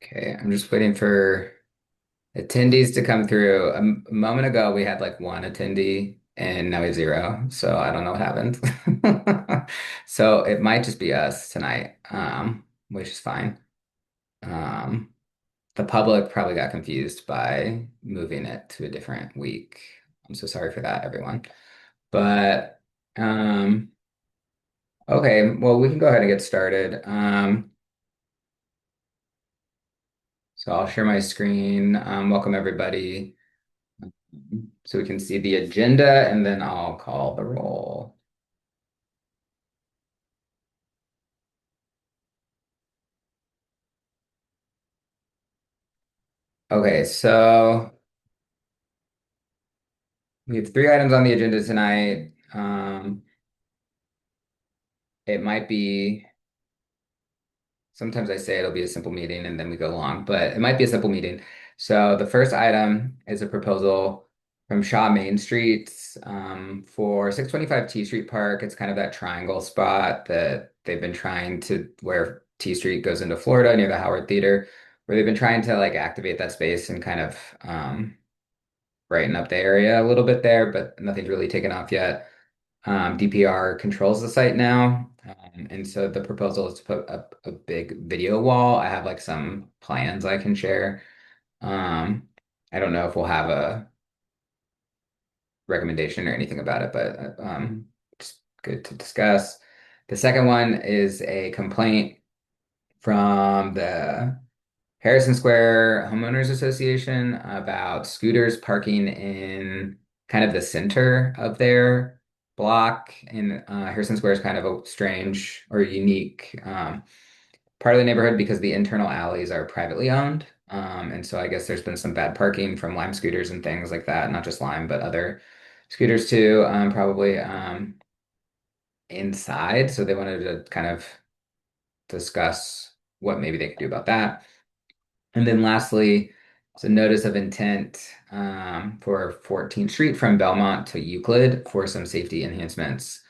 Okay, I'm just waiting for attendees to come through. A moment ago, we had like one attendee, and now we have zero. So I don't know what happened. So it might just be us tonight, which is fine. Um, the public probably got confused by moving it to a different week. I'm so sorry for that, everyone. But okay, well, we can go ahead and get started. So I'll share my screen. Welcome everybody. So we can see the agenda and then I'll call the roll. Okay, so we have three items on the agenda tonight. It might be, sometimes I say it'll be a simple meeting and then we go long, but it might be a simple meeting. So the first item is a proposal from Shaw Main Street for 625 T Street Park. It's kind of that triangle spot that they've been trying to, where T Street goes into Florida near the Howard Theater, where they've been trying to like activate that space and kind of brighten up the area a little bit there, but nothing's really taken off yet. DPR controls the site now. And so the proposal is to put up a big video wall. I have like some plans I can share. Um, I don't know if we'll have a recommendation or anything about it, but it's good to discuss. The second one is a complaint from the Harrison Square Homeowners Association about scooters parking in kind of the center of their block. And Harrison Square is kind of a strange or unique part of the neighborhood because the internal alleys are privately owned. And so I guess there's been some bad parking from Lime scooters and things like that, not just Lime, but other scooters too, probably inside. So they wanted to kind of discuss what maybe they could do about that. And then lastly, it's a notice of intent for 14th Street from Belmont to Euclid for some safety enhancements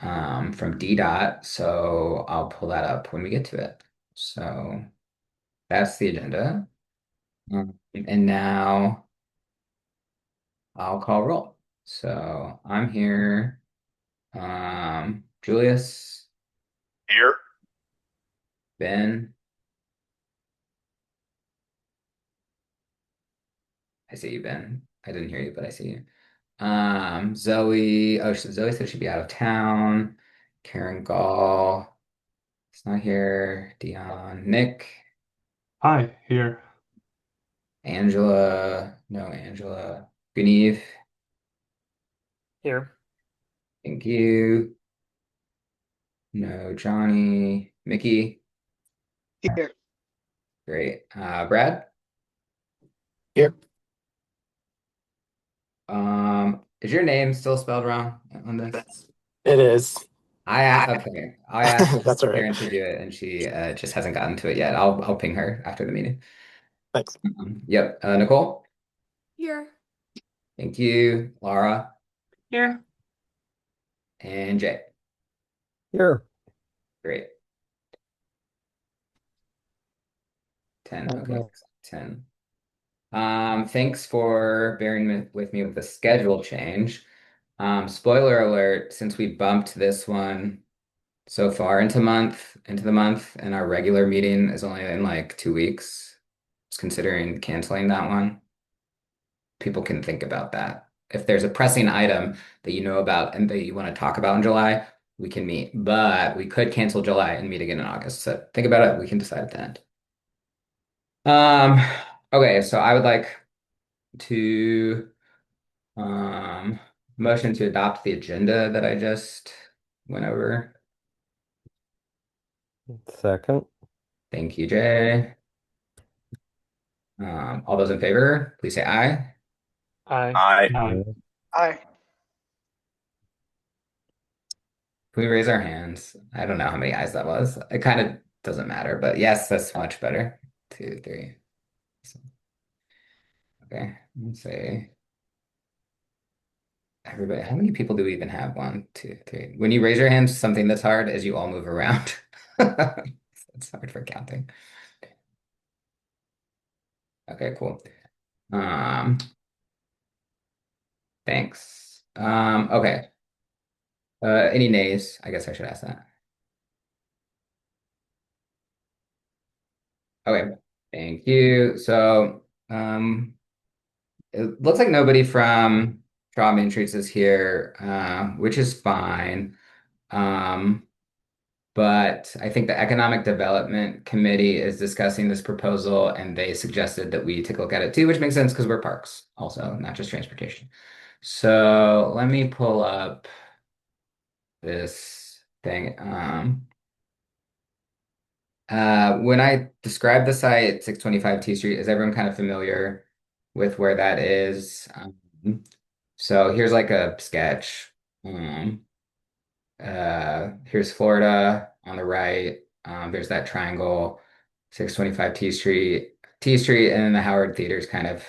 from DDOT. So I'll pull that up when we get to it. So that's the agenda. And now I'll call roll. So I'm here. Julius, Here. Ben, I see you, Ben. I didn't hear you, but I see you. Zoe, oh, Zoe said she'd be out of town. Karen Gall, it's not here. Dion, Nick, Hi, here. Angela, no, Angela, Guineve, Here. thank you. No, Johnny, Mickey, Here. great. Brad, Here. is your name still spelled wrong on this? It is. Okay, I asked That's all right. Karen to do it, and she just hasn't gotten to it yet. I'll ping her after the meeting. Thanks. Yep, Nicole. Here. Thank you, Laura Here. and Jay. Here. Great. 10. Okay, 10. Thanks for bearing with me with the schedule change. Spoiler alert, since we bumped this one so far into the month, and our regular meeting is only in like 2 weeks, I was considering canceling that one. People can think about that. If there's a pressing item that you know about and that you want to talk about in July, we can meet. But we could cancel July and meet again in August. So think about it. We can decide at the end. Um, okay, so I would like to um motion to adopt the agenda that I just went over. Second. Thank you, Jay. All those in favor, please say aye. Aye. Aye. Hi. Can we raise our hands? I don't know how many ayes that was. It kind of doesn't matter, but yes, that's much better. Two, three. So, okay, let's say everybody. How many people do we even have? One, two, three. When you raise your hands, something that's hard is you all move around. It's hard for counting. Okay, cool. Um, thanks. Okay. Any nays? I guess I should ask that. Okay, thank you. So, it looks like nobody from Trauma and Treats is here, which is fine. Um, but I think the Economic Development Committee is discussing this proposal, and they suggested that we take a look at it too, which makes sense because we're parks also, not just transportation. So let me pull up this thing. When I describe the site, 625 T Street, is everyone kind of familiar with where that is? So here's like a sketch. Um, Here's Florida on the right. There's that triangle, 625 T Street, and then the Howard Theater is kind of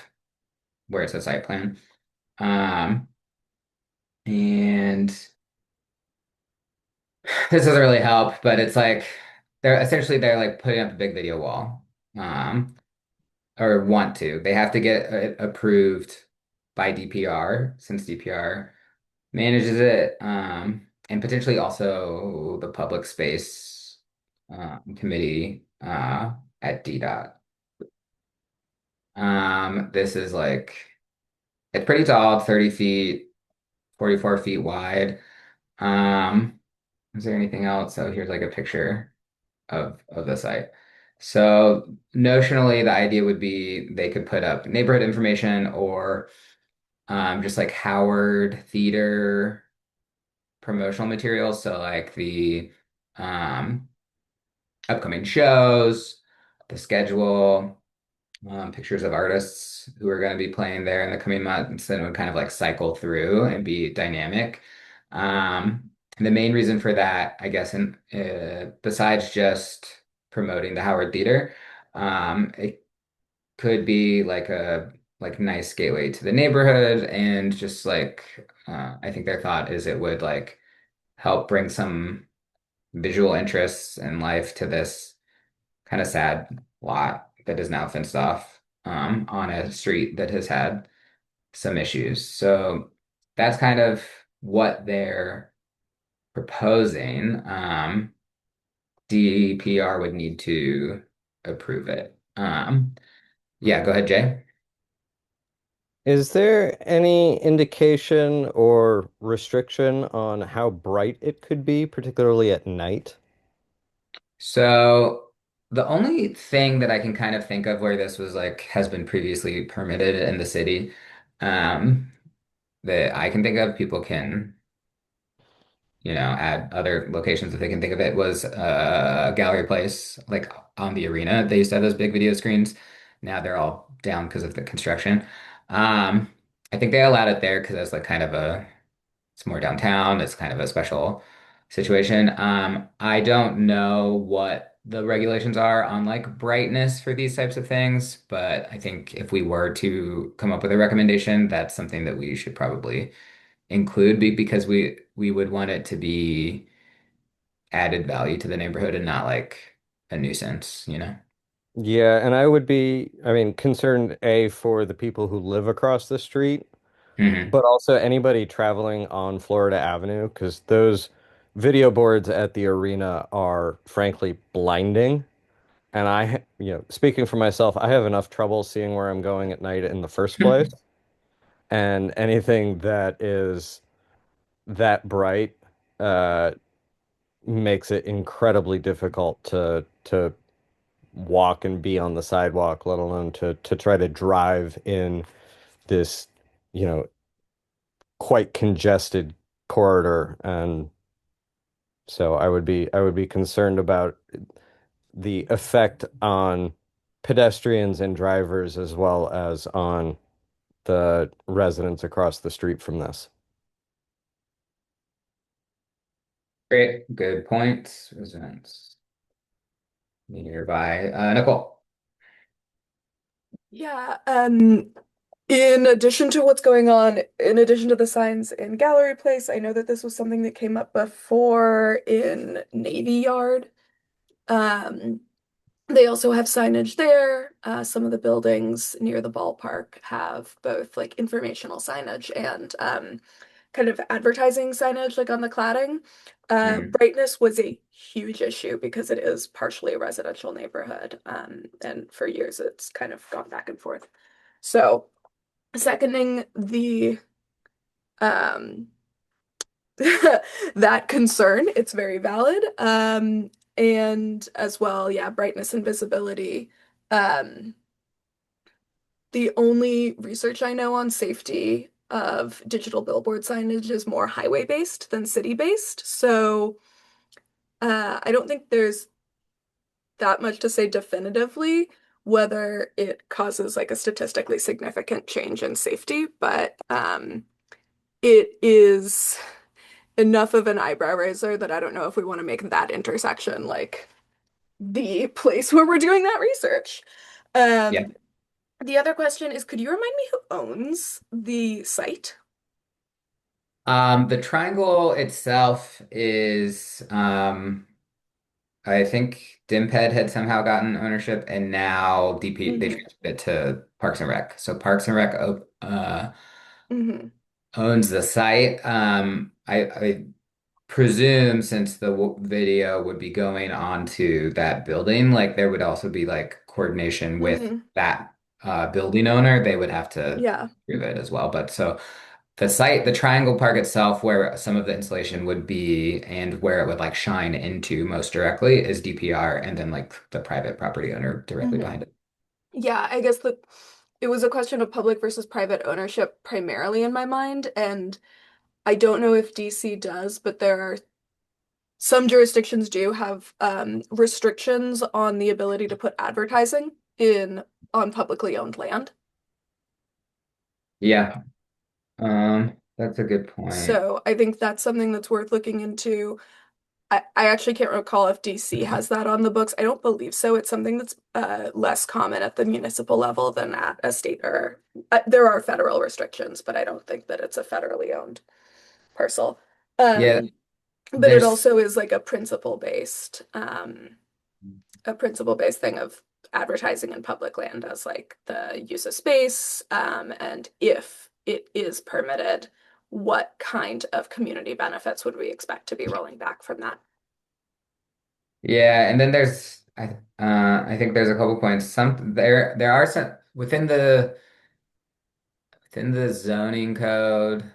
where it's a site plan. Um, and this doesn't really help, but it's like they're like putting up a big video wall. Or want to. They have to get it approved by DPR since DPR manages it, and potentially also the public space committee at DDOT. This is like it's pretty tall, 30 feet, 44 feet wide. Um, is there anything else? So here's like a picture of the site. So notionally, the idea would be they could put up neighborhood information or just like Howard Theater promotional materials. So like the um, upcoming shows, the schedule, pictures of artists who are going to be playing there in the coming months, and it would kind of like cycle through and be dynamic. And the main reason for that, I guess, and besides just promoting the Howard Theater, it could be like a nice gateway to the neighborhood, and just like I think their thought is it would like help bring some visual interests and life to this kind of sad lot that is now fenced off on a street that has had some issues. So that's kind of what they're proposing. DPR would need to approve it. Yeah, go ahead, Jay. Is there any indication or restriction on how bright it could be, particularly at night? So the only thing that I can kind of think of where this was like has been previously permitted in the city, um, that I can think of, people can, add other locations if they can think of it, was a gallery place like on the arena. They used to have those big video screens. Now they're all down because of the construction. Um, I think they allowed it there because it's like kind of it's more downtown. It's kind of a special situation. I don't know what the regulations are on like brightness for these types of things, but I think if we were to come up with a recommendation, that's something that we should probably include because we would want it to be added value to the neighborhood and not like a nuisance. Yeah, and I would be, I mean, concerned A, for the people who live across the street, Hmm. but also anybody traveling on Florida Avenue, because those video boards at the arena are frankly blinding. And speaking for myself, I have enough trouble seeing where I'm going at night in the first place. And anything that is that bright uh, makes it incredibly difficult to walk and be on the sidewalk, let alone to try to drive in this, you know, quite congested corridor. And so I would be concerned about the effect on pedestrians and drivers as well as on the residents across the street from this. Great, good points. Residents nearby. Nicole. Yeah, in addition to what's going on, in addition to the signs in Gallery Place, I know that this was something that came up before in Navy Yard. Um, They also have signage there. Some of the buildings near the ballpark have both like informational signage and kind of advertising signage, like on the cladding. Mm. Brightness was a huge issue because it is partially a residential neighborhood, and for years it's kind of gone back and forth. So, seconding the um, that concern, it's very valid. And as well, yeah, brightness and visibility. Um, the only research I know on safety of digital billboard signage is more highway based than city based. So I don't think there's that much to say definitively whether it causes like a statistically significant change in safety, but it is enough of an eyebrow raiser that I don't know if we want to make that intersection like the place where we're doing that research. Yeah. Um, the other question is, could you remind me who owns the site? The triangle itself is, I think Dimped had somehow gotten ownership, and now DP they Hmm. transferred it to Parks and Rec. So Parks and Rec Hmm. owns the site. I presume since the video would be going onto that building, like there would also be like coordination with Hmm. that building owner. They would have to Yeah. approve it as well. But so the site, the Triangle Park itself, where some of the installation would be and where it would like shine into most directly is DPR, and then like the private property owner directly Hmm. behind it. Yeah, I guess that it was a question of public versus private ownership primarily in my mind, and I don't know if DC does, but there are some jurisdictions do have restrictions on the ability to put advertising in on publicly owned land. Yeah, that's a good point. So I think that's something that's worth looking into. I actually can't recall if DC has that on the books. I don't believe so. It's something that's less common at the municipal level than at a state or there are federal restrictions, but I don't think that it's a federally owned parcel. Yeah, Um, but it there's also is like a principle based thing of advertising in public land as like the use of space, and if it is permitted, what kind of community benefits would we expect to be rolling back from that? Yeah, and then I think there's a couple points. There are some within the zoning code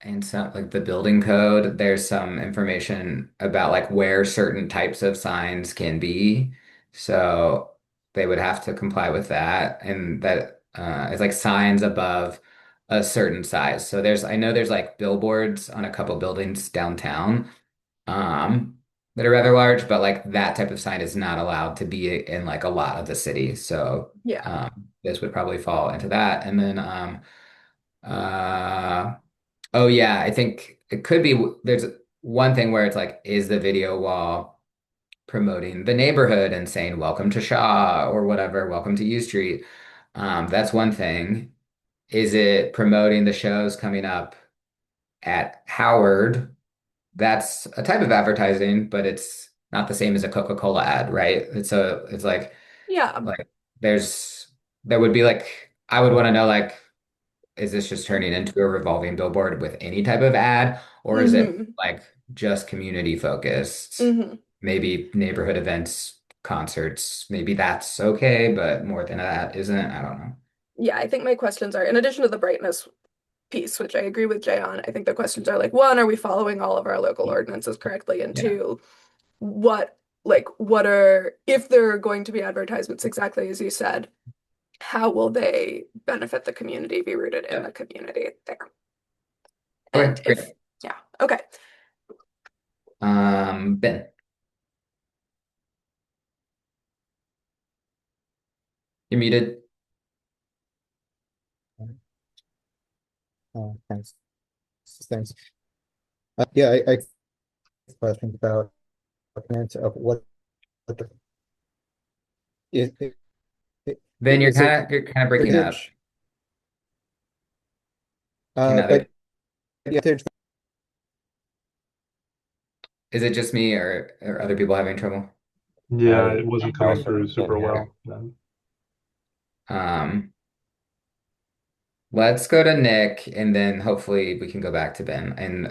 and some like the building code, there's some information about like where certain types of signs can be. So they would have to comply with that. And that is like signs above a certain size. So I know there's like billboards on a couple buildings downtown um, that are rather large, but like that type of sign is not allowed to be in like a lot of the city. So Yeah. this would probably fall into that. And then uh, oh yeah, I think it could be there's one thing where it's like, is the video wall promoting the neighborhood and saying welcome to Shaw or whatever, welcome to U Street? That's one thing. Is it promoting the shows coming up at Howard? That's a type of advertising, but it's not the same as a Coca-Cola ad, right? It's Yeah. like there's there would be like I would want to know like is this just turning into a revolving billboard with any type of ad, or is it Hmm. like just community focused? Hmm. Maybe neighborhood events, concerts, maybe that's okay, but more than that isn't. I don't know. Yeah, I think my questions are, in addition to the brightness piece, which I agree with Jay on, I think the questions are like, one, are we following all of our local ordinances correctly? And Yeah. two, what what are, if there are going to be advertisements exactly as you said, how will they benefit the community, be rooted in Yeah. the community there? Okay, And if, great. yeah, okay. Ben, you're muted. Thanks. Thanks. Yeah, I think about of what the, is, Ben, is it you're kind of breaking up. bridge? Can other But yeah, there's Is it just me or are other people having trouble? I Yeah, was it wasn't I coming also through can't super hear. well then. Um, let's go to Nick and then hopefully we can go back to Ben. And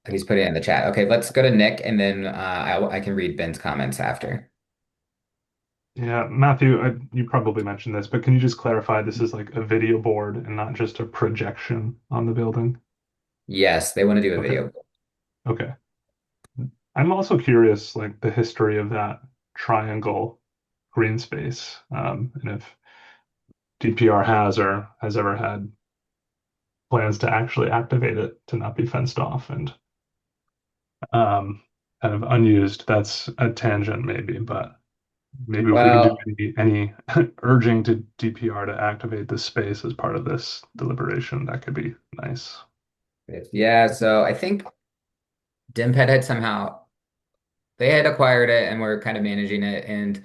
he's putting it in the chat. Okay, let's go to Nick and then I can read Ben's comments after. Yeah, Matthew, you probably mentioned this, but can you just clarify this is like a video board and not just a projection on the building? Yes, they want to do a Okay. video. Okay. I'm also curious, like the history of that triangle green space, and if DPR has or has ever had plans to actually activate it to not be fenced off and um, kind of unused. That's a tangent maybe, but maybe if we can do Well, any urging to DPR to activate this space as part of this deliberation, that could be nice. yeah, so I think Dimped had somehow they had acquired it and were kind of managing it and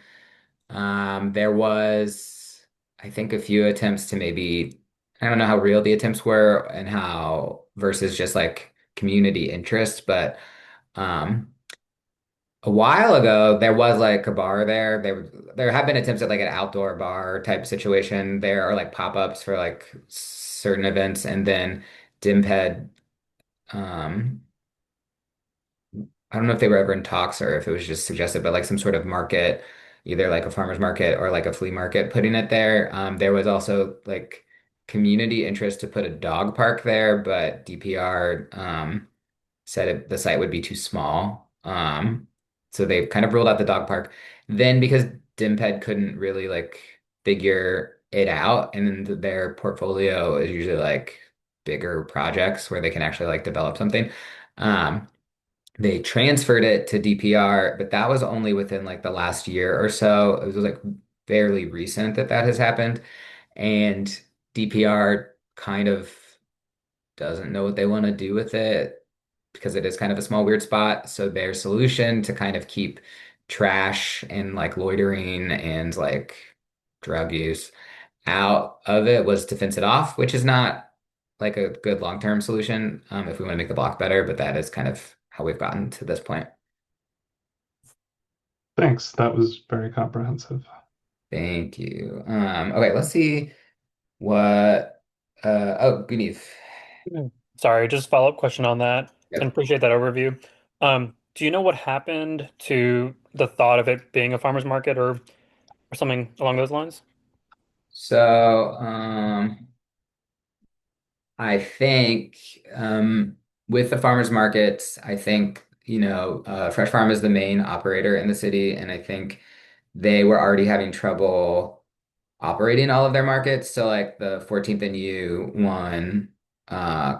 there was I think a few attempts to maybe I don't know how real the attempts were and how versus just like community interest, but um a while ago there was like a bar there. There have been attempts at like an outdoor bar type situation. There are like pop-ups for like certain events and then Dimped um I don't know if they were ever in talks or if it was just suggested, but like some sort of market, either like a farmer's market or like a flea market, putting it there. There was also like community interest to put a dog park there, but DPR said the site would be too small. So they kind of ruled out the dog park. Then because Dimped couldn't really like figure it out, and then their portfolio is usually like bigger projects where they can actually like develop something. Um, they transferred it to DPR, but that was only within like the last year or so. It was like fairly recent that that has happened. And DPR kind of doesn't know what they want to do with it because it is kind of a small, weird spot. So their solution to kind of keep trash and like loitering and like drug use out of it was to fence it off, which is not like a good long-term solution if we want to make the block better, but that is kind of how we've gotten to this point. Thanks. That was very comprehensive. Thank you. Okay, let's see what oh, Guneev. Sorry, just follow-up question on that, and Yep. appreciate that overview. Do you know what happened to the thought of it being a farmer's market or something along those lines? So I think with the farmers markets, I think, Fresh Farm is the main operator in the city, and I think they were already having trouble operating all of their markets. So like the 14th and U one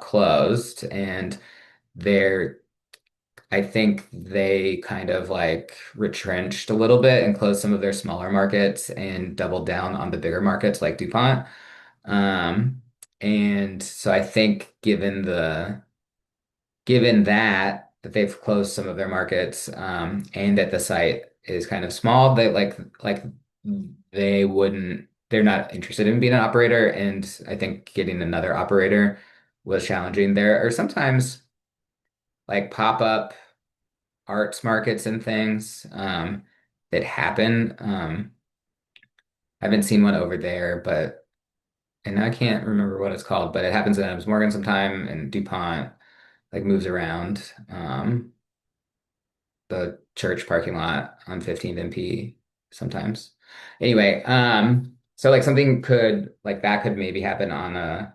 closed and they're I think they kind of like retrenched a little bit and closed some of their smaller markets and doubled down on the bigger markets like DuPont. Um, and so I think given that they've closed some of their markets and that the site is kind of small, they like they're not interested in being an operator. And I think getting another operator was challenging. There are sometimes like pop-up arts markets and things that happen. I haven't seen one over there, but and I can't remember what it's called, but it happens in Adams Morgan sometime and DuPont like moves around the church parking lot on 15th MP sometimes. Anyway, so like something could like that could maybe happen on a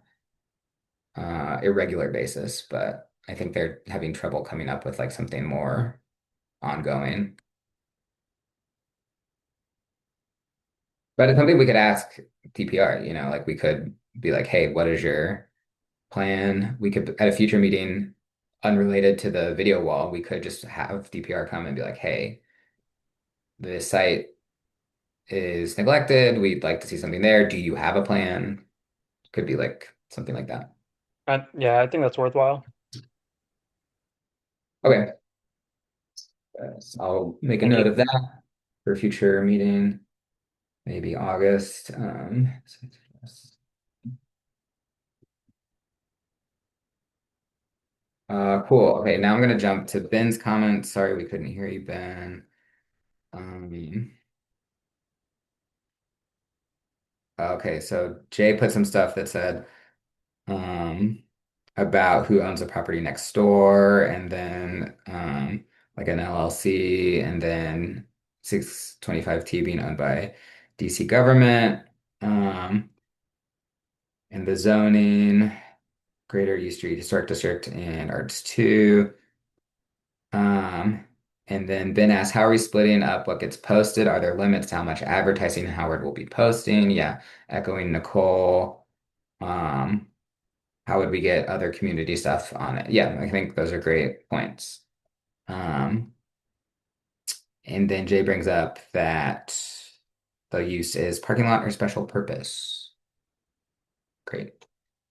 irregular basis, but I think they're having trouble coming up with like something more ongoing. But it's something we could ask TPR, like we could be like, hey, what is your plan? We could, at a future meeting, unrelated to the video wall, we could just have DPR come and be like, hey, this site is neglected. We'd like to see something there. Do you have a plan? Could be like something like that. Yeah, I think that's worthwhile. Okay. So I'll make a Thank note you. of that for a future meeting, maybe August. Cool. Okay, now I'm gonna jump to Ben's comments. Sorry we couldn't hear you, Ben. Um, okay, so Jay put some stuff that said um about who owns the property next door, and then like an LLC, and then 625T being owned by DC government, and the zoning, Greater East Street Historic District and Arts 2. Um, and then Ben asked, how are we splitting up what gets posted? Are there limits to how much advertising Howard will be posting? Yeah, echoing Nicole. Um, how would we get other community stuff on it? Yeah, I think those are great points. Um, and then Jay brings up that the use is parking lot or special purpose. Great.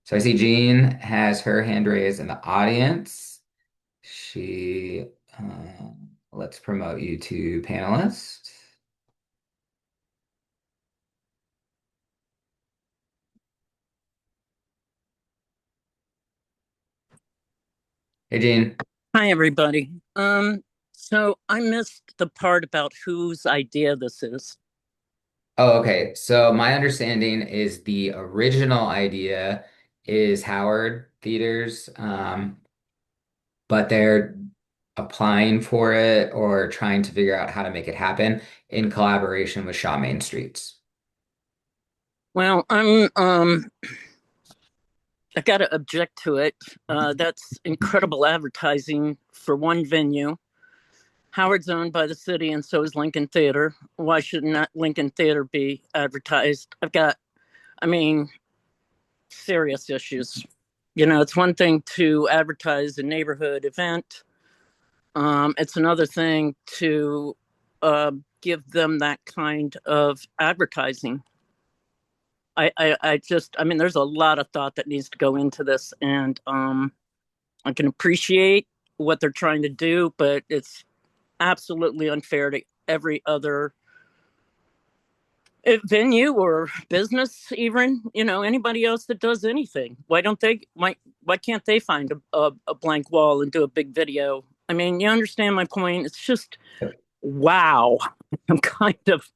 So I see Jean has her hand raised in the audience. She, let's promote you to panelist. Hey, Jean. Hi, everybody. So I missed the part about whose idea this is. Oh, okay. So my understanding is the original idea is Howard Theaters, but they're applying for it or trying to figure out how to make it happen in collaboration with Shaw Main Streets. Well, I gotta object to it. That's incredible advertising for one venue. Howard's owned by the city, and so is Lincoln Theater. Why should not Lincoln Theater be advertised? I mean, serious issues. You know, it's one thing to advertise a neighborhood event. It's another thing to give them that kind of advertising. I mean, there's a lot of thought that needs to go into this, and I can appreciate what they're trying to do, but it's absolutely unfair to every other venue or business, even anybody else that does anything. Why can't they find a blank wall and do a big video? I mean, you understand my point. It's just wow. I'm kind of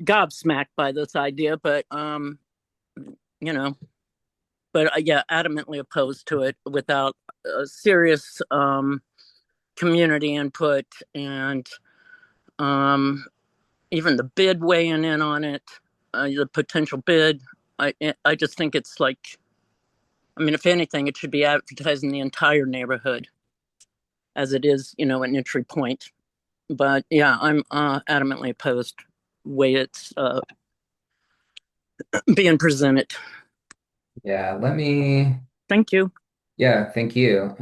gobsmacked by this idea, but you know but yeah, adamantly opposed to it without serious community input and um, even the bid weighing in on it, the potential bid. I just think it's like, I mean, if anything, it should be advertising the entire neighborhood as it is, an entry point. But yeah, I'm adamantly opposed way it's being presented. Yeah, let me, Thank you. yeah, thank you.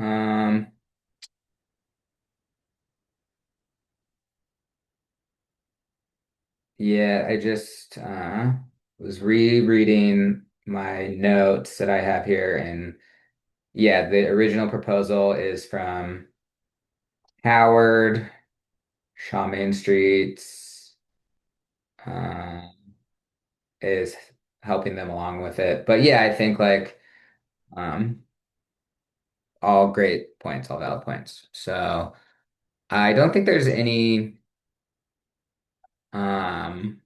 Yeah, I just was rereading my notes that I have here, and yeah, the original proposal is from Howard, Shaw Main Streets, uh, is helping them along with it. But yeah, I think like um, all great points, all valid points. So I don't think there's any um,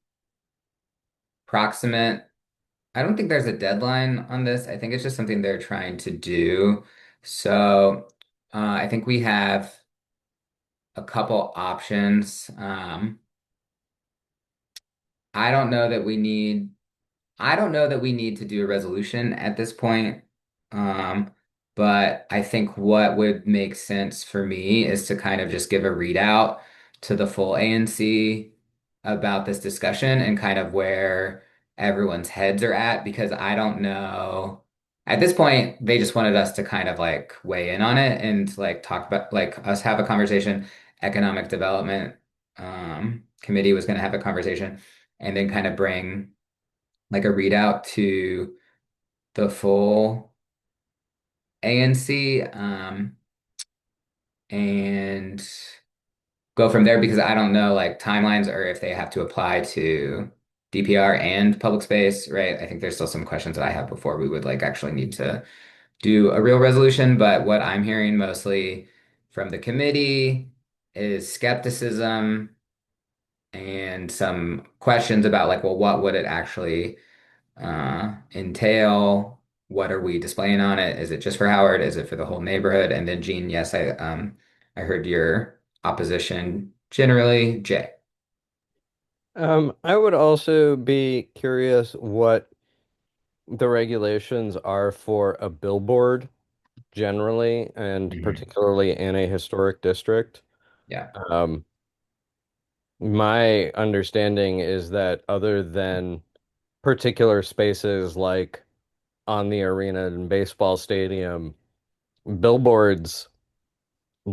proximate. I don't think there's a deadline on this. I think it's just something they're trying to do. So I think we have a couple options. I don't know that we need I don't know that we need to do a resolution at this point. Um, but I think what would make sense for me is to kind of just give a readout to the full ANC about this discussion and kind of where everyone's heads are at, because I don't know. At this point, they just wanted us to kind of like weigh in on it and like talk about like us have a conversation. Economic Development Committee was going to have a conversation and then kind of bring like a readout to the full ANC, and go from there, because I don't know like timelines or if they have to apply to DPR and public space, right? I think there's still some questions that I have before we would like actually need to do a real resolution, but what I'm hearing mostly from the committee is skepticism and some questions about like, well, what would it actually entail? What are we displaying on it? Is it just for Howard? Is it for the whole neighborhood? And then Gene, yes, I heard your opposition generally. Jay. I would also be curious what the regulations are for a billboard generally, and Mhm. particularly in a historic district. Yeah. Um, my understanding is that other than particular spaces like on the arena and baseball stadium, billboards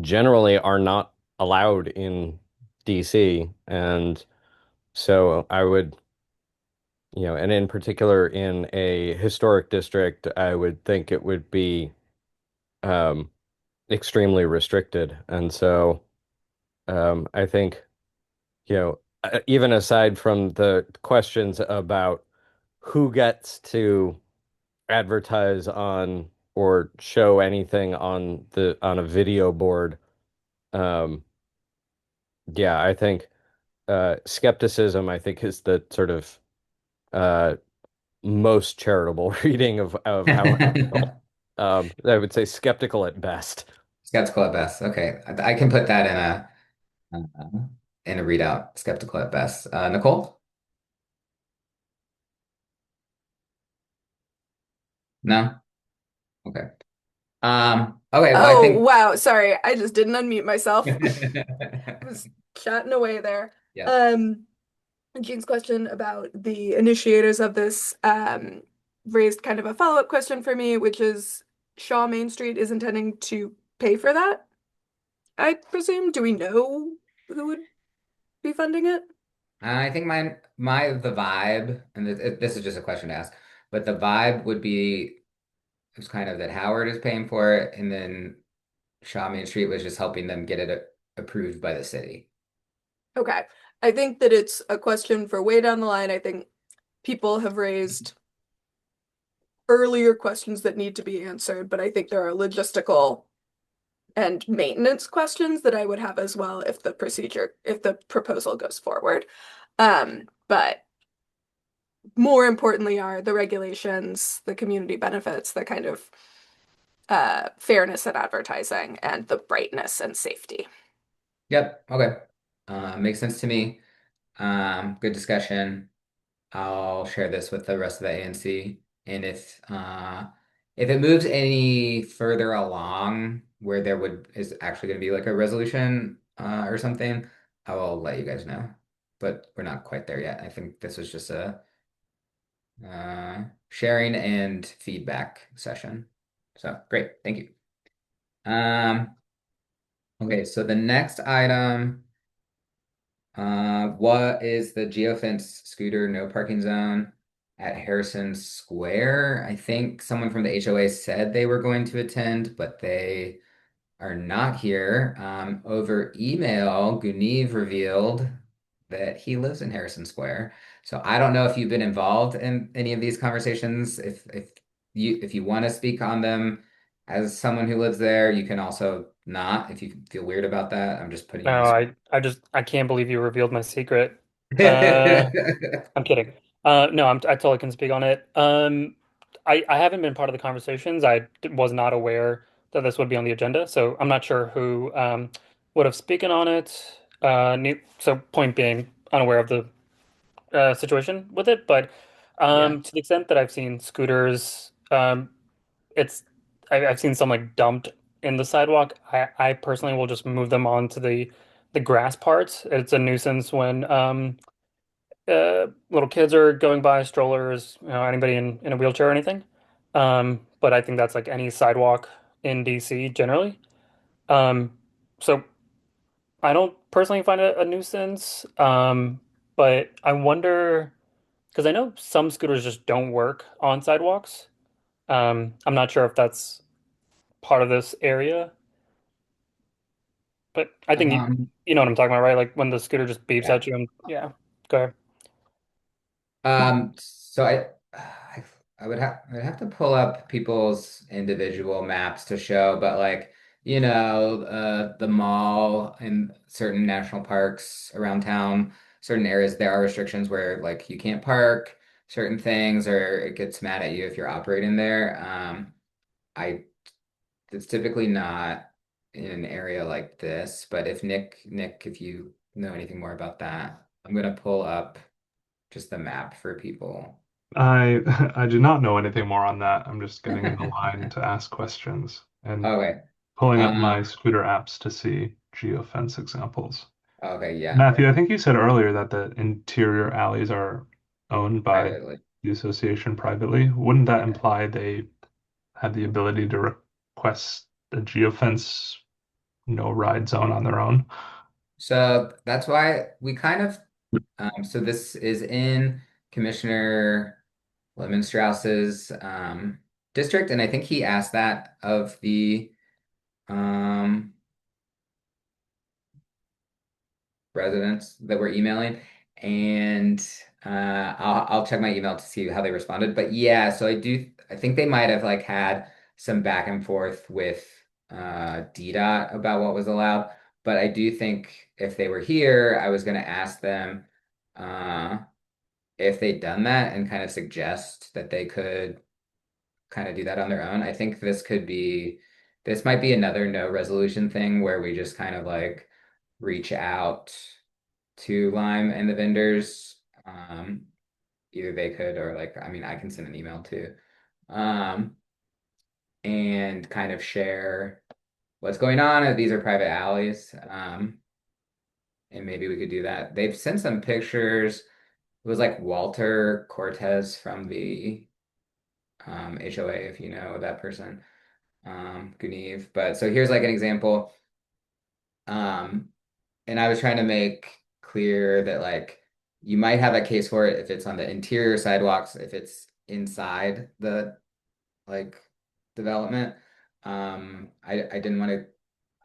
generally are not allowed in DC. And so I would, and in particular in a historic district, I would think it would be um, extremely restricted. And so I think, even aside from the questions about who gets to advertise on or show anything on a video board, um, yeah, I think skepticism, I think, is the sort of uh, most charitable reading of how I feel. I would say skeptical at best. Skeptical at best. Okay. I can put that in a readout. Skeptical at best. Nicole? No? Okay. Okay, well, I Oh, think wow. Sorry. I just didn't unmute myself. I was chatting away there. yeah. Um, Jean's question about the initiators of this raised kind of a follow-up question for me, which is Shaw Main Street is intending to pay for that, I presume. Do we know who would be funding it? I think the vibe, and this is just a question to ask, but the vibe would be it's kind of that Howard is paying for it, and then Shaw Main Street was just helping them get it approved by the city. Okay. I think that it's a question for way down the line. I think people have raised earlier questions that need to be answered, but I think there are logistical and maintenance questions that I would have as well if the proposal goes forward. But more importantly are the regulations, the community benefits, the kind of fairness in advertising, and the brightness and safety. Yep. Okay. Makes sense to me. Good discussion. I'll share this with the rest of the ANC. And if it moves any further along where there would is actually going to be like a resolution or something, I will let you guys know. But we're not quite there yet. I think this was just a sharing and feedback session. So great, thank you. Um, okay, so the next item. What is the geofence scooter no parking zone at Harrison Square? I think someone from the HOA said they were going to attend, but they are not here. Over email, Guneev revealed that he lives in Harrison Square. So I don't know if you've been involved in any of these conversations. If you want to speak on them as someone who lives there, you can also not if you feel weird about that. I'm just putting you on No, the spot. I can't believe you revealed my secret. Uh, I'm kidding. No, I totally can speak on it. I haven't been part of the conversations. Was not aware that this would be on the agenda, so I'm not sure who would have spoken on it. So point being, unaware of the situation with it, but Yeah. to the extent that I've seen scooters, it's I've seen some like dumped in the sidewalk. I personally will just move them onto the grass parts. It's a nuisance when little kids are going by, strollers, anybody in a wheelchair or anything. But I think that's like any sidewalk in DC generally. Um, so I don't personally find it a nuisance. But I wonder because I know some scooters just don't work on sidewalks. I'm not sure if that's part of this area, but I think Um, you know what I'm talking about, right? Like when the scooter just beeps yeah. at you and yeah, go ahead. So I I'd have to pull up people's individual maps to show, but like, the mall and certain national parks around town, certain areas, there are restrictions where like you can't park certain things or it gets mad at you if you're operating there. I It's typically not in an area like this, but if Nick, if you know anything more about that, I'm gonna pull up just the map for people. I I do not know anything more on that. I'm just getting in the line to ask questions and Okay. pulling up my Um, scooter apps to see geofence examples. okay, yeah, Matthew, I think you said earlier that the interior alleys are owned by privately. the association privately. Wouldn't that Yeah. imply they have the ability to request a geofence no ride zone on their own? So that's why we kind of so this is in Commissioner Lemonstrauss's district, and I think he asked that of the um residents that were emailing, and I'll check my email to see how they responded. But yeah, so I think they might have like had some back and forth with DDOT about what was allowed. But I do think if they were here, I was going to ask them uh, if they'd done that and kind of suggest that they could kind of do that on their own. I think this might be another no resolution thing where we just kind of like reach out to Lime and the vendors. Either they could or like, I mean, I can send an email too. Um, and kind of share what's going on. These are private alleys. And maybe we could do that. They've sent some pictures. It was like Walter Cortez from the HOA, if you know that person, Guniv. But so here's like an example. Um, and I was trying to make clear that like you might have a case for it if it's on the interior sidewalks, if it's inside the like development. I didn't want to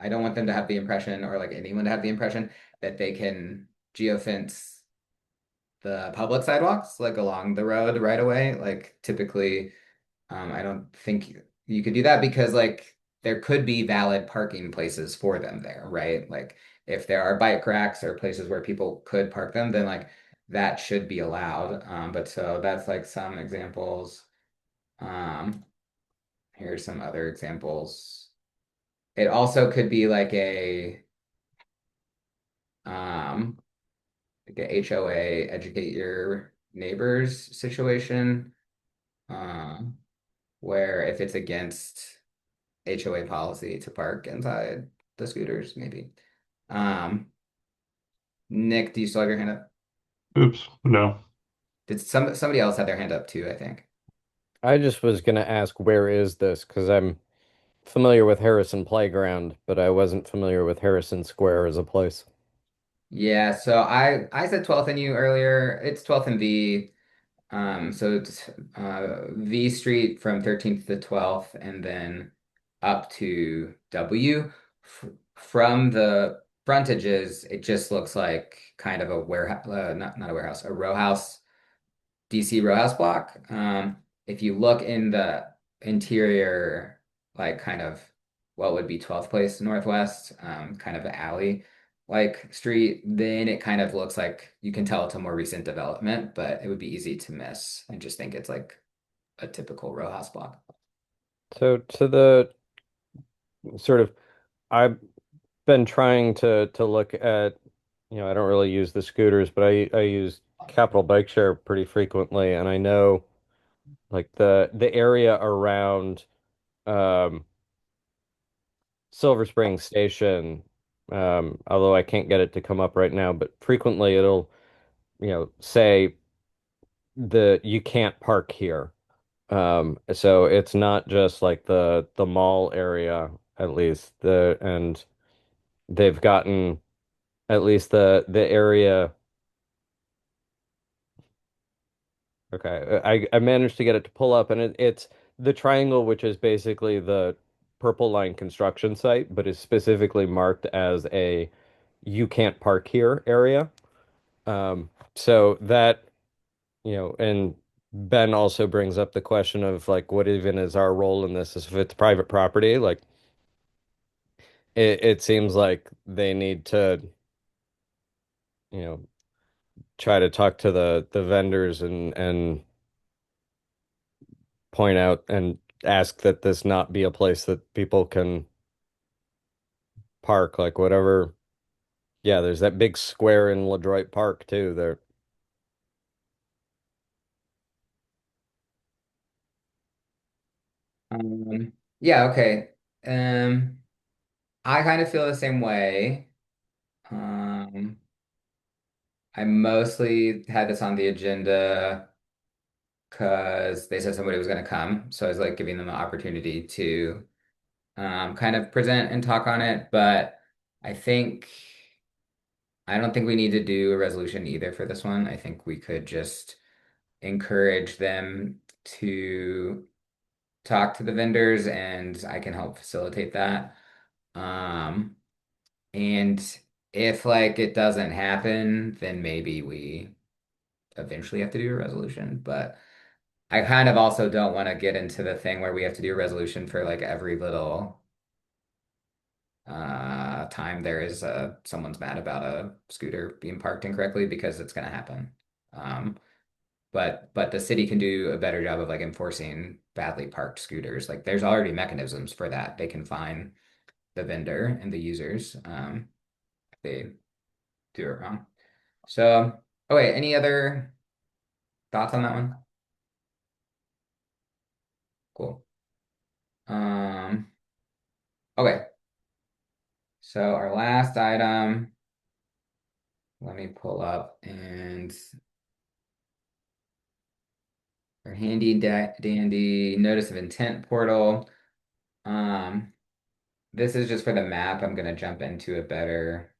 I don't want them to have the impression or like anyone to have the impression that they can geofence the public sidewalks like along the road right away. Like typically I don't think you could do that because like there could be valid parking places for them there, right? Like if there are bike racks or places where people could park them, then like that should be allowed. But so that's like some examples. Um, Here's some other examples. It also could be um like a HOA, educate your neighbors situation, um, where if it's against HOA policy to park inside the scooters, maybe. Um, Nick, do you still have your hand up? Oops, no. Did somebody else had their hand up too, I think. I just was gonna ask, where is this? Because I'm familiar with Harrison Playground, but I wasn't familiar with Harrison Square as a place. Yeah, so I said 12th and U earlier. It's 12th and V. So it's V Street from 13th to 12th and then up to W. From the frontages, it just looks like kind of a warehouse, not a warehouse, a row house DC row house block. If you look in the interior, like kind of what would be 12th Place Northwest, kind of alley like street, then it kind of looks like you can tell it's a more recent development, but it would be easy to miss and just think it's like a typical row house block. So to the sort of, I've been trying to look at, I don't really use the scooters, but I use Capital Bike Share pretty frequently, and I know like the area around um Silver Spring Station, although I can't get it to come up right now, but frequently it'll, say the you can't park here. So it's not just like the mall area, at least and they've gotten at least the area. Okay, I managed to get it to pull up, and it's the triangle, which is basically the Purple Line construction site, but is specifically marked as a you can't park here area. So that, and Ben also brings up the question of like, what even is our role in this? If it's private property, like it seems like they need to, you know, try to talk to the vendors and point out and ask that this not be a place that people can park, like whatever. Yeah, there's that big square in LaDroit Park too. There. Yeah, okay. Um, I kind of feel the same way. Um, I mostly had this on the agenda because they said somebody was going to come. So I was like giving them the opportunity to kind of present and talk on it. But I think, I don't think we need to do a resolution either for this one. I think we could just encourage them to talk to the vendors and I can help facilitate that. Um, and if like it doesn't happen, then maybe we eventually have to do a resolution. But I kind of also don't want to get into the thing where we have to do a resolution for like every little time there is someone's mad about a scooter being parked incorrectly because it's going to happen. Um, but the city can do a better job of like enforcing badly parked scooters. Like there's already mechanisms for that. They can fine the vendor and the users if they do it wrong. So, okay, any other thoughts on that one? Cool. Um, okay, so our last item, let me pull up and our handy dandy notice of intent portal. Um, this is just for the map. I'm gonna jump into it better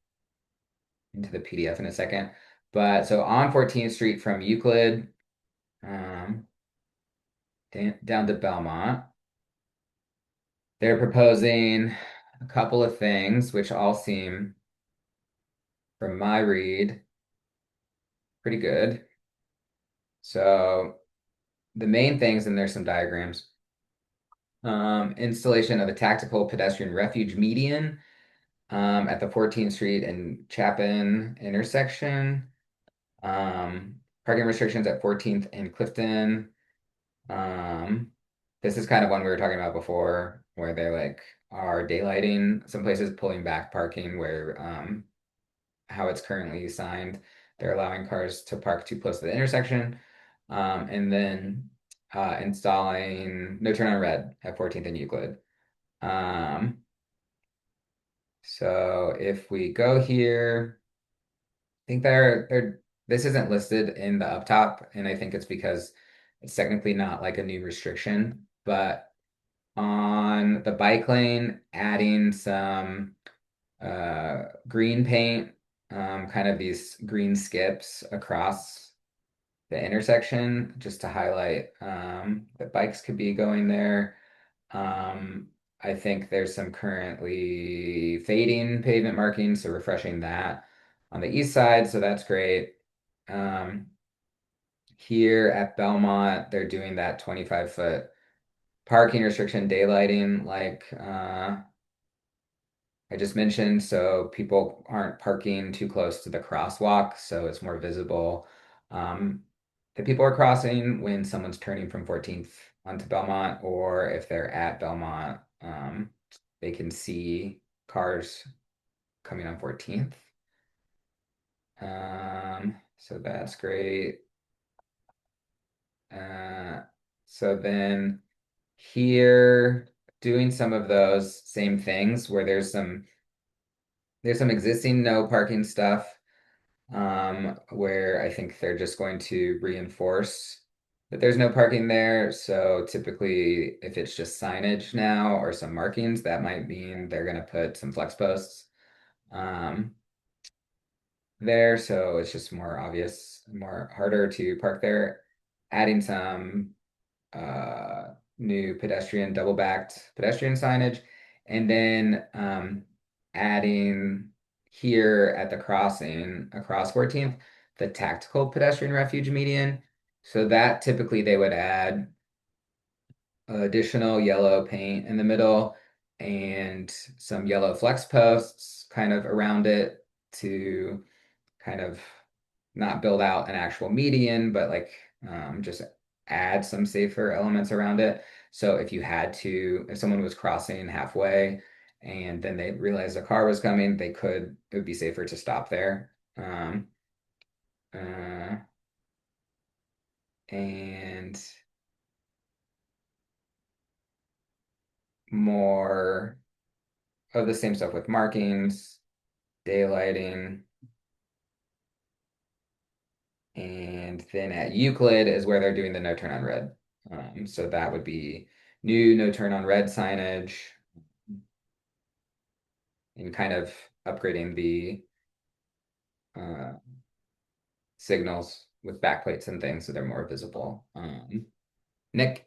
into the PDF in a second. But so on 14th Street from Euclid um, down to Belmont, they're proposing a couple of things, which all seem, from my read, pretty good. So the main things, and there's some diagrams. Installation of a tactical pedestrian refuge median at the 14th Street and Chapin intersection. Parking restrictions at 14th and Clifton. Um, this is kind of one we were talking about before, where they like are daylighting some places, pulling back parking where how it's currently signed, they're allowing cars to park too close to the intersection. And then installing no turn on red at 14th and Euclid. Um, so if we go here, I think they're this isn't listed in the up top, and I think it's because it's technically not like a new restriction, but on the bike lane, adding some green paint, kind of these green skips across the intersection just to highlight that bikes could be going there. Um, I think there's some currently fading pavement markings, so refreshing that on the east side, so that's great. Um, Here at Belmont, they're doing that 25-foot parking restriction daylighting like I just mentioned, so people aren't parking too close to the crosswalk, so it's more visible um, that people are crossing when someone's turning from 14th onto Belmont, or if they're at Belmont, they can see cars coming on 14th. So that's great. Uh, so then here, doing some of those same things where there's some existing no parking stuff where I think they're just going to reinforce that there's no parking there. So typically, if it's just signage now or some markings, that might mean they're going to put some flex posts um, there. So it's just more obvious, more harder to park there. Adding some new pedestrian double-backed pedestrian signage, and then adding here at the crossing across 14th the tactical pedestrian refuge median. So that typically they would add additional yellow paint in the middle and some yellow flex posts kind of around it to kind of not build out an actual median, but like just add some safer elements around it. So if you had to, if someone was crossing halfway and then they realized a car was coming, it would be safer to stop there. Uh, and more of the same stuff with markings, daylighting, and then at Euclid is where they're doing the no turn on red. So that would be new no turn on red signage and kind of upgrading the uh, signals with backplates and things so they're more visible. Nick,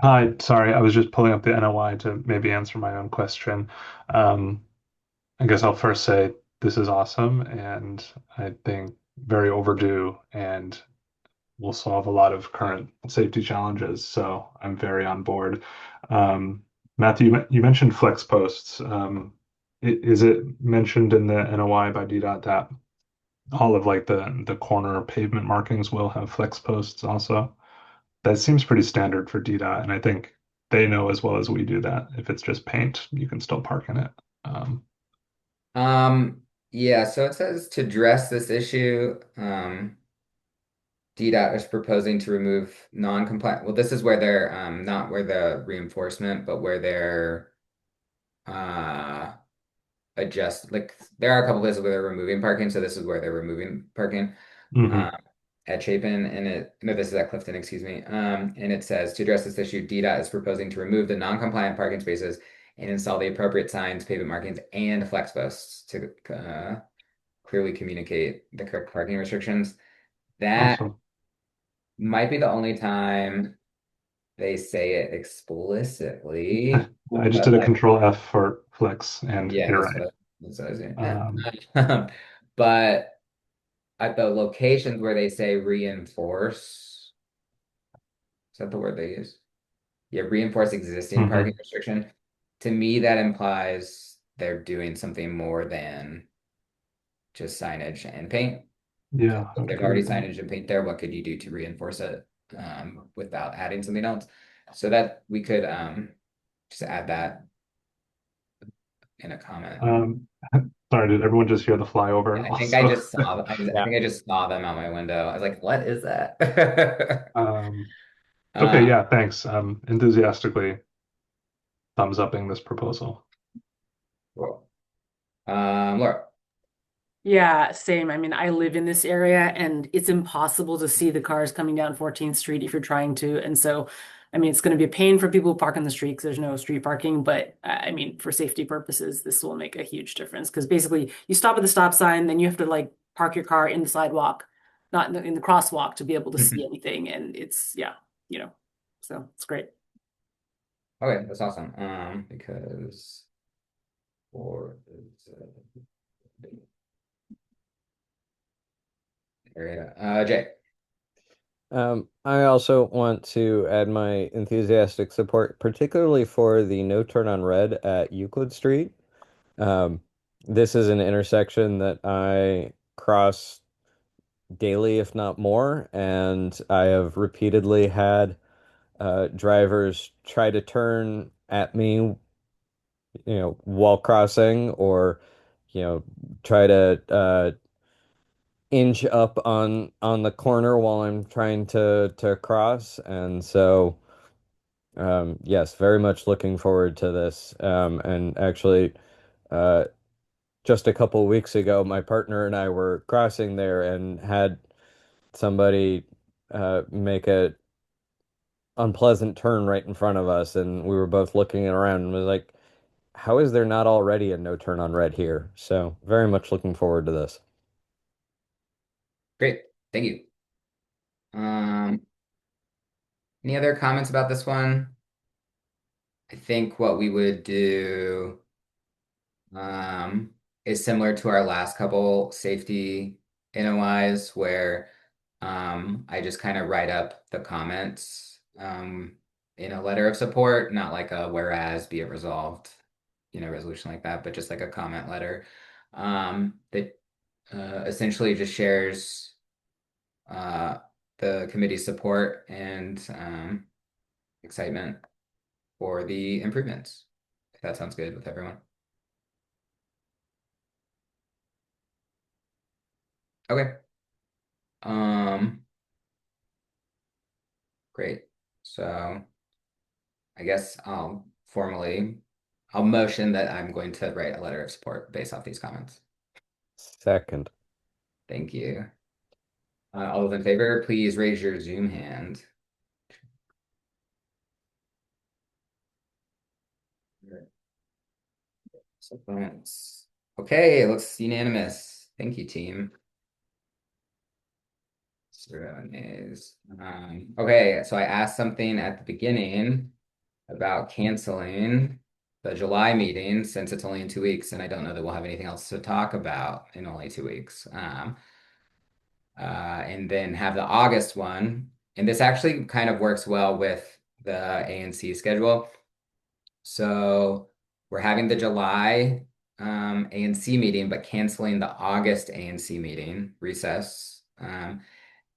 Hi, sorry, I was just pulling up the NOI to maybe answer my own question. Um, I guess I'll first say this is awesome, and I think very overdue, and will solve a lot of current safety challenges. So I'm very on board. Um, Matthew, you mentioned flex posts. Is it mentioned in the NOI by DDOT that all of like the corner pavement markings will have flex posts also? That seems pretty standard for DDOT, and I think they know as well as we do that if it's just paint, you can still park in it. Um, yeah, so it says to address this issue, DDOT is proposing to remove non-compliant. Well, this is where they're not where the reinforcement, but where they're uh adjust like there are a couple places where they're removing parking, so this is where they're removing parking mhm. um at Chapin and it no, this is at Clifton, excuse me. And it says to address this issue, DDOT is proposing to remove the non-compliant parking spaces and install the appropriate signs, pavement markings, and flex posts to clearly communicate the correct parking restrictions. That Awesome. might be the only time they say it explicitly, I just but did a like, control F for flex, and yeah, you're right. that's what I was doing. Um, But at the locations where they say reinforce, is that the word they use? Yeah, reinforce existing parking mhm. restriction. To me, that implies they're doing something more than just signage and paint. Because Yeah, I if would they've agree already with that. signage and paint there, what could you do to reinforce it without adding something else? So that we could just add that in a comment. Um, Sorry, did everyone just hear the Yeah, flyover I think I also? just saw I Yeah. think I just saw them out my window. I was like, what is that? Um, okay, uh, yeah, thanks. Enthusiastically thumbs upping this proposal. cool. Laura. Yeah, same. I mean, I live in this area and it's impossible to see the cars coming down 14th Street if you're trying to. And so, I mean, it's going to be a pain for people who park on the street because there's no street parking. But I mean, for safety purposes, this will make a huge difference because basically you stop at the stop sign, then you have to like park your car in the sidewalk, not in the crosswalk to be able to see anything. And it's, yeah, you know, so it's great. Okay, that's awesome. Because for area. Jay. I also want to add my enthusiastic support, particularly for the no turn on red at Euclid Street. Um, this is an intersection that I cross daily, if not more, and I have repeatedly had drivers try to turn at me, while crossing, or try to inch up on the corner while I'm trying to cross, and so. Yes, very much looking forward to this. And actually, uh, just a couple weeks ago, my partner and I were crossing there and had somebody make a unpleasant turn right in front of us, and we were both looking around and was like, "How is there not already a no turn on red here?" So very much looking forward to this. Great. Thank you. Um, any other comments about this one? I think what we would do um, is similar to our last couple safety NOIs where I just kind of write up the comments in a letter of support, not like a whereas be it resolved, resolution like that, but just like a comment letter that essentially just shares uh, the committee's support and excitement for the improvements. If that sounds good with everyone. Okay. Um, Great. So I guess I'll motion that I'm going to write a letter of support based off these comments. Second. Thank you. All those in favor, please raise your Zoom hand. Okay, it looks unanimous. Thank you, team. 0 nays. Okay, so I asked something at the beginning about canceling the July meeting since it's only in 2 weeks, and I don't know that we'll have anything else to talk about in only 2 weeks. And then have the August one. And this actually kind of works well with the ANC schedule. So we're having the July ANC meeting, but canceling the August ANC meeting, recess.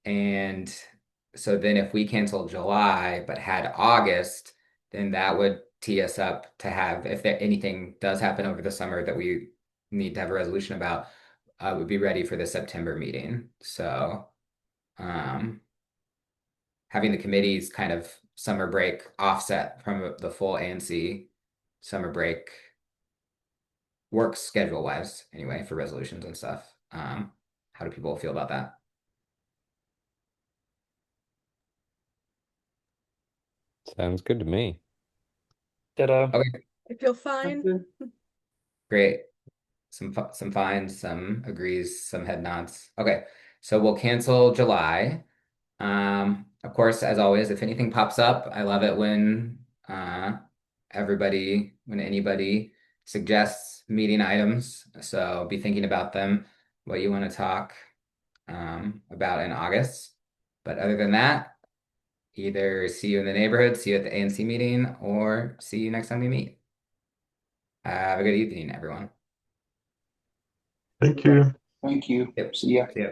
And so then if we cancel July but had August, then that would tee us up to have, if there, anything does happen over the summer that we need to have a resolution about, would be ready for the September meeting. So having the committee's kind of summer break offset from the full ANC summer break works schedule wise anyway for resolutions and stuff. How do people feel about that? Sounds good to me. Ditto. Okay, I feel fine. great. Some fines, some agrees, some head nods. Okay, so we'll cancel July. Of course, as always, if anything pops up, I love it when when anybody suggests meeting items. So be thinking about them, what you want to talk about in August. But other than that, either see you in the neighborhood, see you at the ANC meeting, or see you next time we meet. Have a good evening, everyone. Thank you. Thank you. Yep. See ya. See ya.